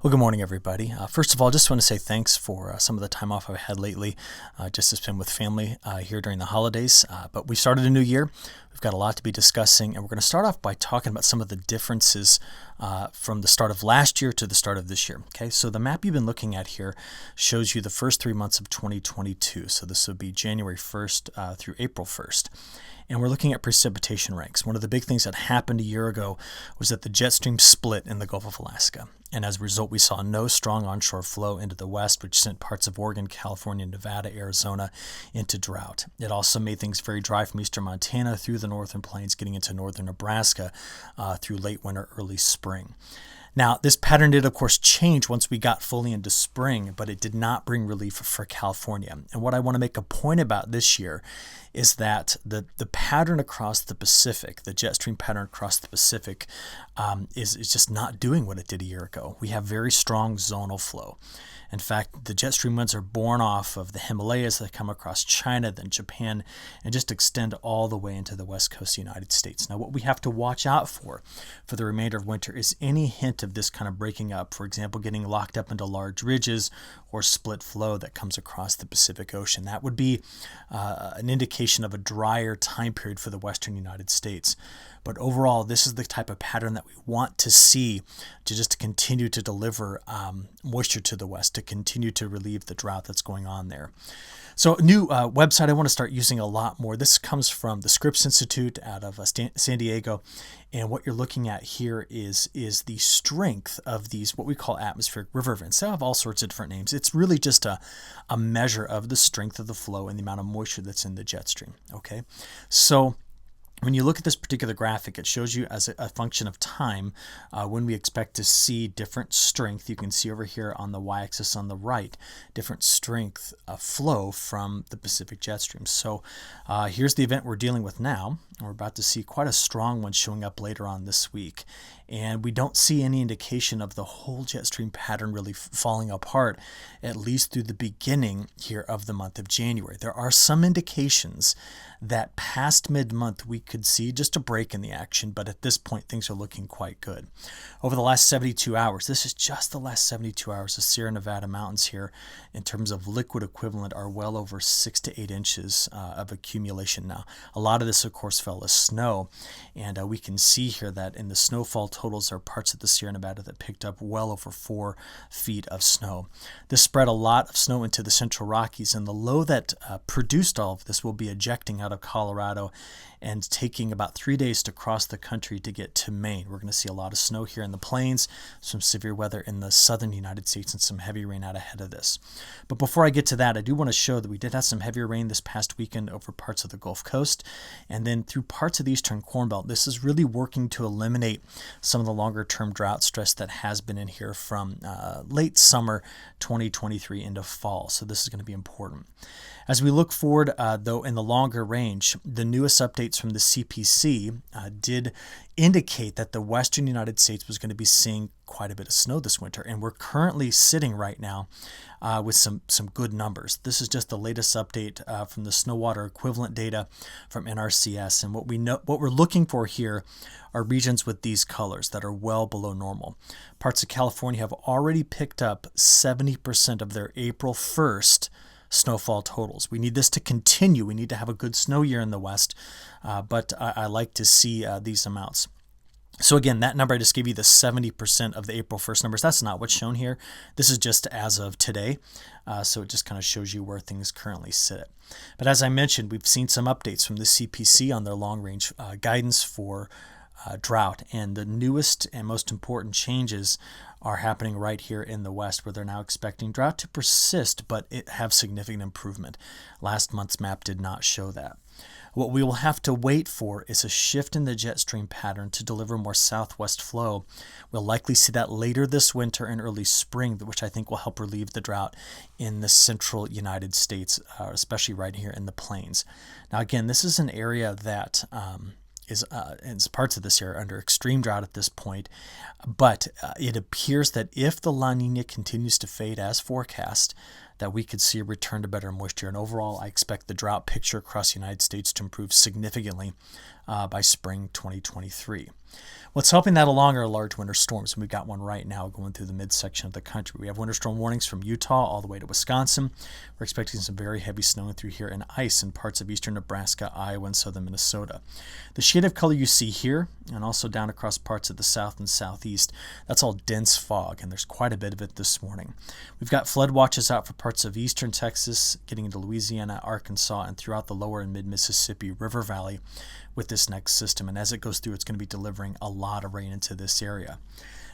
Well, good morning, everybody. First of all, I just want to say thanks for some of the time off I've had lately, just to spend with family here during the holidays. But we started a new year. We've got a lot to be discussing, and we're going to start off by talking about some of the differences from the start of last year to the start of this year. Okay, so the map you've been looking at here shows you the first 3 months of 2022. So this would be January 1st through April 1st. And we're looking at precipitation ranks. One of the big things that happened a year ago was that the jet stream split in the Gulf of Alaska. And as a result, we saw no strong onshore flow into the west, which sent parts of Oregon, California, Nevada, Arizona into drought. It also made things very dry from eastern Montana through the northern plains, getting into northern Nebraska through late winter, early spring. Now, this pattern did, of course, change once we got fully into spring, but it did not bring relief for California. And what I want to make a point about this year is that the pattern across the Pacific, the jet stream pattern across the Pacific, is just not doing what it did a year ago. We have very strong zonal flow. In fact, the jet stream winds are born off of the Himalayas that come across China, then Japan, and just extend all the way into the west coast of the United States. Now, what we have to watch out for the remainder of winter is any hint of this kind of breaking up, for example, getting locked up into large ridges or split flow that comes across the Pacific Ocean. That would be an indication of a drier time period for the western United States. But overall, this is the type of pattern that we want to see to just continue to deliver moisture to the west, to continue to relieve the drought that's going on there. So a new website I want to start using a lot more. This comes from the Scripps Institute out of San Diego. And what you're looking at here is the strength of these, what we call atmospheric river events. They have all sorts of different names. It's really just a measure of the strength of the flow and the amount of moisture that's in the jet stream. Okay, so when you look at this particular graphic, it shows you as a function of time when we expect to see different strength. You can see over here on the y-axis on the right, different strength of flow from the Pacific jet stream. So here's the event we're dealing with now. We're about to see quite a strong one showing up later on this week. And we don't see any indication of the whole jet stream pattern really falling apart, at least through the beginning here of the month of January. There are some indications that past mid-month we could see just a break in the action, but at this point things are looking quite good. Over the last 72 hours, this is just the last 72 hours, the Sierra Nevada mountains here in terms of liquid equivalent are well over 6 to 8 inches of accumulation now. A lot of this, of course, fell as snow, and we can see here that in the snowfall totals are parts of the Sierra Nevada that picked up well over 4 feet of snow. This spread a lot of snow into the Central Rockies, and the low that produced all of this will be ejecting out of Colorado and taking about 3 days to cross the country to get to Maine. We're going to see a lot of snow here in the plains, some severe weather in the southern United States, and some heavy rain out ahead of this. But before I get to that, I do want to show that we did have some heavier rain this past weekend over parts of the Gulf Coast, and then through parts of the Eastern Corn Belt. This is really working to eliminate some of the longer-term drought stress that has been in here from late summer 2023 into fall. So this is going to be important. As we look forward, though, in the longer range, the newest updates from the CPC did indicate that the western United States was going to be seeing quite a bit of snow this winter, and we're currently sitting right now with some good numbers. This is just the latest update from the snow water equivalent data from NRCS, and what we're looking for here are regions with these colors that are well below normal. Parts of California have already picked up 70% of their April 1st snowfall totals. We need this to continue. We need to have a good snow year in the West, but I like to see these amounts. So again, that number I just gave you, the 70% of the April 1st numbers, that's not what's shown here. This is just as of today, so it just kind of shows you where things currently sit. But as I mentioned, we've seen some updates from the CPC on their long-range guidance for drought, and the newest and most important changes are happening right here in the West, where they're now expecting drought to persist, but it have significant improvement. Last month's map did not show that. What we will have to wait for is a shift in the jet stream pattern to deliver more southwest flow. We'll likely see that later this winter and early spring, which I think will help relieve the drought in the central United States, especially right here in the plains. Now, again, this is an area that is parts of this area under extreme drought at this point, but it appears that if the La Nina continues to fade as forecast, that we could see a return to better moisture. And overall, I expect the drought picture across the United States to improve significantly by spring 2023. What's helping that along are large winter storms, and we've got one right now going through the midsection of the country. We have winter storm warnings from Utah all the way to Wisconsin. We're expecting some very heavy snow through here and ice in parts of eastern Nebraska, Iowa, and southern Minnesota. The shade of color you see here, and also down across parts of the south and southeast, that's all dense fog, and there's quite a bit of it this morning. We've got flood watches out for parts of eastern Texas, getting into Louisiana, Arkansas, and throughout the lower and mid-Mississippi River Valley with this next system. And as it goes through, it's going to be delivering a lot of rain into this area.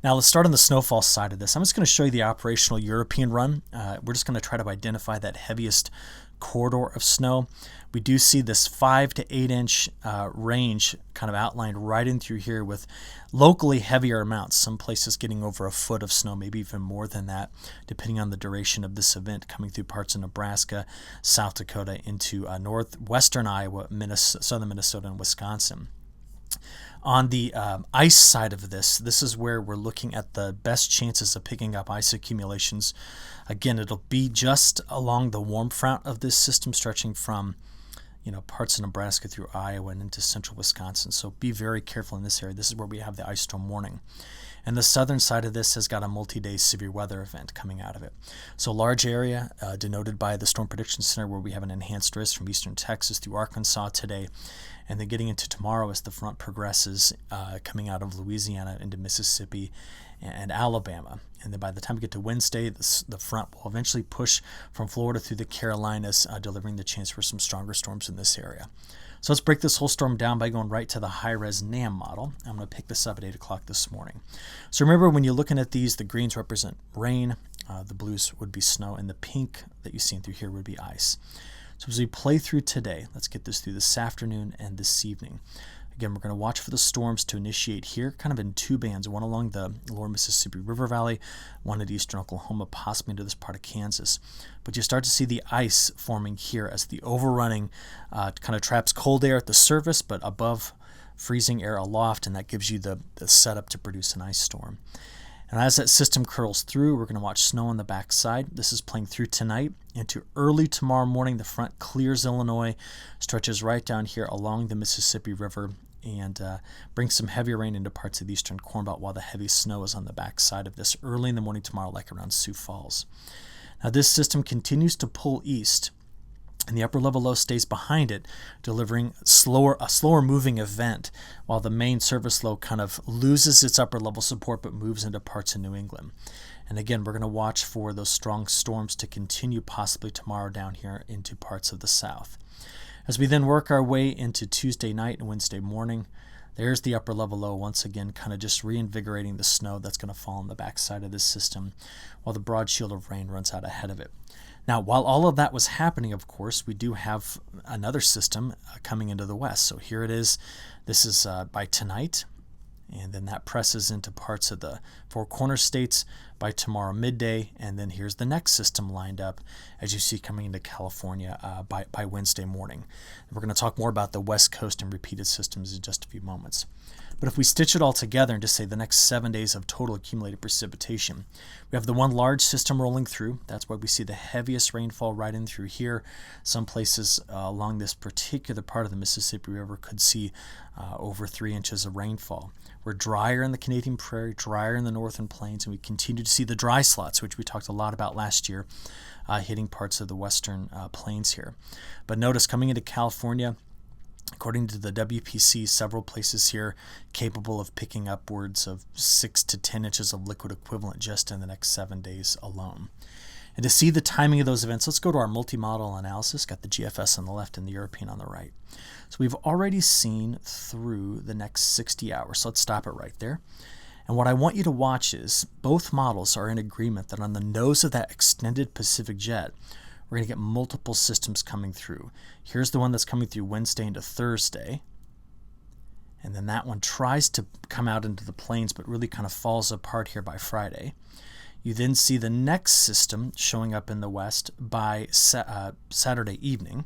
Now let's start on the snowfall side of this. I'm just going to show you the operational European run. We're just going to try to identify that heaviest corridor of snow. We do see this 5 to 8 inch range kind of outlined right in through here with locally heavier amounts. Some places getting over a foot of snow, maybe even more than that, depending on the duration of this event, coming through parts of Nebraska, South Dakota, into northwestern Iowa, southern Minnesota, and Wisconsin. On the ice side of this is where we're looking at the best chances of picking up ice accumulations. Again, it'll be just along the warm front of this system, stretching from parts of Nebraska through Iowa and into central Wisconsin. So be very careful in this area. This is where we have the ice storm warning. And the southern side of this has got a multi-day severe weather event coming out of it. So large area denoted by the Storm Prediction Center, where we have an enhanced risk from eastern Texas through Arkansas today. And then getting into tomorrow as the front progresses, coming out of Louisiana into Mississippi and Alabama. And then by the time we get to Wednesday, the front will eventually push from Florida through the Carolinas, delivering the chance for some stronger storms in this area. So let's break this whole storm down by going right to the high-res NAM model. I'm going to pick this up at 8 o'clock this morning. So remember, when you're looking at these, the greens represent rain, the blues would be snow, and the pink that you see through here would be ice. So as we play through today, let's get this through this afternoon and this evening. Again, we're going to watch for the storms to initiate here, kind of in two bands, one along the lower Mississippi River Valley, one at eastern Oklahoma, possibly into this part of Kansas. But you start to see the ice forming here as the overrunning kind of traps cold air at the surface, but above freezing air aloft, and that gives you the setup to produce an ice storm. And as that system curls through, we're going to watch snow on the backside. This is playing through tonight into early tomorrow morning. The front clears Illinois, stretches right down here along the Mississippi River, and brings some heavy rain into parts of the eastern Corn Belt, while the heavy snow is on the backside of this early in the morning tomorrow, like around Sioux Falls. Now this system continues to pull east, and the upper level low stays behind it, delivering a slower moving event, while the main surface low kind of loses its upper level support but moves into parts of New England. And again, we're going to watch for those strong storms to continue possibly tomorrow down here into parts of the south. As we then work our way into Tuesday night and Wednesday morning, there's the upper level low once again, kind of just reinvigorating the snow that's going to fall on the backside of this system, while the broad shield of rain runs out ahead of it. Now, while all of that was happening, of course, we do have another system coming into the west. So here it is. This is by tonight, and then that presses into parts of the Four Corner states by tomorrow midday, and then here's the next system lined up, as you see, coming into California by Wednesday morning. We're going to talk more about the West Coast and repeated systems in just a few moments. But if we stitch it all together and just say the next 7 days of total accumulated precipitation, we have the one large system rolling through. That's why we see the heaviest rainfall right in through here. Some places along this particular part of the Mississippi River could see over 3 inches of rainfall. We're drier in the Canadian Prairie, drier in the northern plains, and we continue to see the dry slots, which we talked a lot about last year, hitting parts of the western plains here. But notice, coming into California, according to the WPC, several places here capable of picking upwards of 6 to 10 inches of liquid equivalent just in the next 7 days alone. And to see the timing of those events, let's go to our multi-model analysis. Got the GFS on the left and the European on the right. So we've already seen through the next 60 hours. So let's stop it right there. And what I want you to watch is both models are in agreement that on the nose of that extended Pacific jet, we're going to get multiple systems coming through. Here's the one that's coming through Wednesday into Thursday. And then that one tries to come out into the plains, but really kind of falls apart here by Friday. You then see the next system showing up in the west by Saturday evening.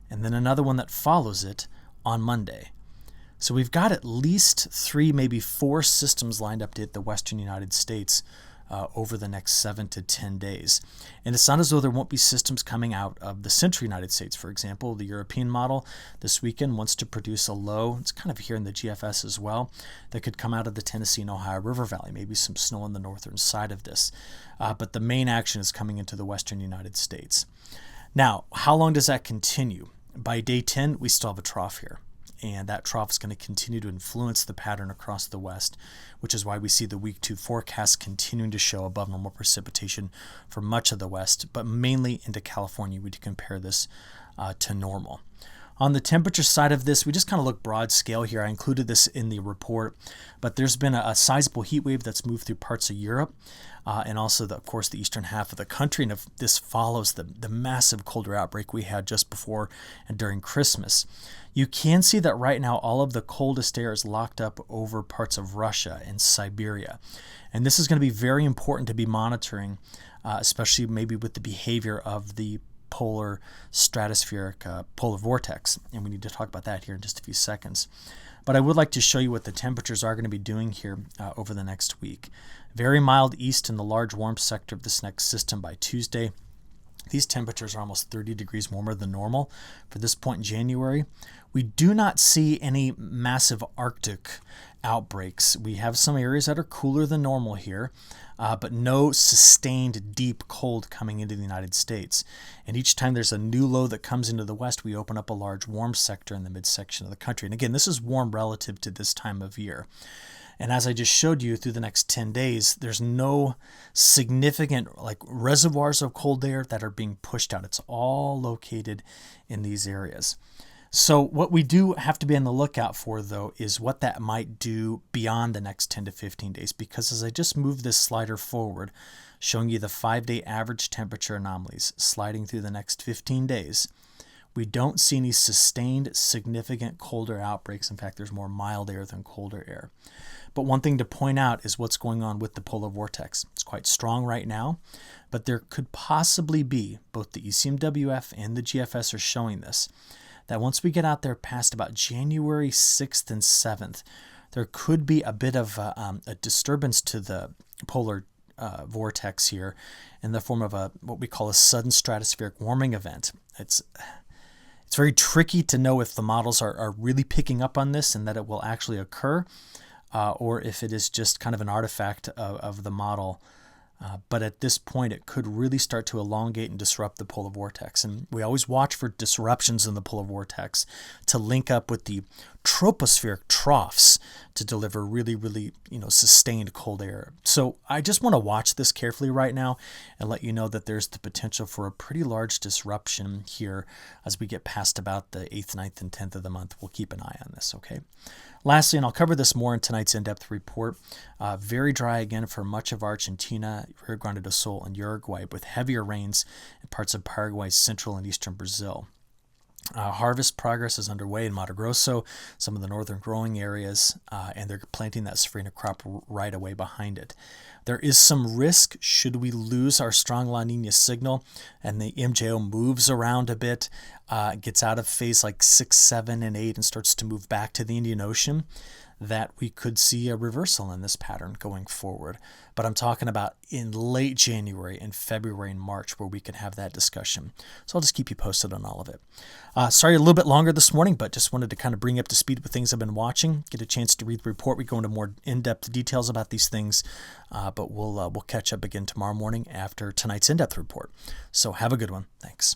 And then another one that follows it on Monday. So we've got at least 3, maybe 4 systems lined up to hit the western United States over the next 7 to 10 days. And it's not as though there won't be systems coming out of the central United States. For example, the European model this weekend wants to produce a low, it's kind of here in the GFS as well, that could come out of the Tennessee and Ohio River Valley, maybe some snow on the northern side of this. But the main action is coming into the western United States. Now, how long does that continue? By day 10, we still have a trough here. And that trough is going to continue to influence the pattern across the west, which is why we see the week 2 forecast continuing to show above normal precipitation for much of the west, but mainly into California. We compare this to normal. On the temperature side of this, we just kind of look broad scale here. I included this in the report, but there's been a sizable heat wave that's moved through parts of Europe and also, of course, the eastern half of the country. And if this follows the massive colder outbreak we had just before and during Christmas, you can see that right now all of the coldest air is locked up over parts of Russia and Siberia. And this is going to be very important to be monitoring, especially maybe with the behavior of the polar stratospheric polar vortex. And we need to talk about that here in just a few seconds. But I would like to show you what the temperatures are going to be doing here over the next week. Very mild east in the large warm sector of this next system by Tuesday. These temperatures are almost 30 degrees warmer than normal for this point in January. We do not see any massive Arctic outbreaks. We have some areas that are cooler than normal here, but no sustained deep cold coming into the United States. And each time there's a new low that comes into the west, we open up a large warm sector in the midsection of the country. And again, this is warm relative to this time of year. And as I just showed you, through the next 10 days, there's no significant reservoirs of cold air that are being pushed out. It's all located in these areas. So what we do have to be on the lookout for, though, is what that might do beyond the next 10 to 15 days. Because as I just moved this slider forward, showing you the 5-day average temperature anomalies sliding through the next 15 days, we don't see any sustained significant colder outbreaks. In fact, there's more mild air than colder air. But one thing to point out is what's going on with the polar vortex. It's quite strong right now, but there could possibly be, both the ECMWF and the GFS are showing this, that once we get out there past about January 6th and 7th, there could be a bit of a disturbance to the polar vortex here in the form of what we call a sudden stratospheric warming event. It's very tricky to know if the models are really picking up on this and that it will actually occur, or if it is just kind of an artifact of the model. But at this point, it could really start to elongate and disrupt the polar vortex. And we always watch for disruptions in the polar vortex to link up with the tropospheric troughs to deliver really, really, sustained cold air. So I just want to watch this carefully right now and let you know that there's the potential for a pretty large disruption here as we get past about the 8th, 9th, and 10th of the month. We'll keep an eye on this, okay? Lastly, and I'll cover this more in tonight's in-depth report, very dry again for much of Argentina, Rio Grande do Sul, and Uruguay, with heavier rains in parts of Paraguay, central and eastern Brazil. Harvest progress is underway in Mato Grosso, some of the northern growing areas, and they're planting that safrinha crop right away behind it. There is some risk should we lose our strong La Nina signal and the MJO moves around a bit, gets out of phase like 6, 7, and 8 and starts to move back to the Indian Ocean, that we could see a reversal in this pattern going forward. But I'm talking about in late January and February and March where we can have that discussion. So I'll just keep you posted on all of it. Sorry, a little bit longer this morning, but just wanted to kind of bring you up to speed with things I've been watching, get a chance to read the report. We go into more in-depth details about these things, but we'll catch up again tomorrow morning after tonight's in-depth report. So have a good one. Thanks.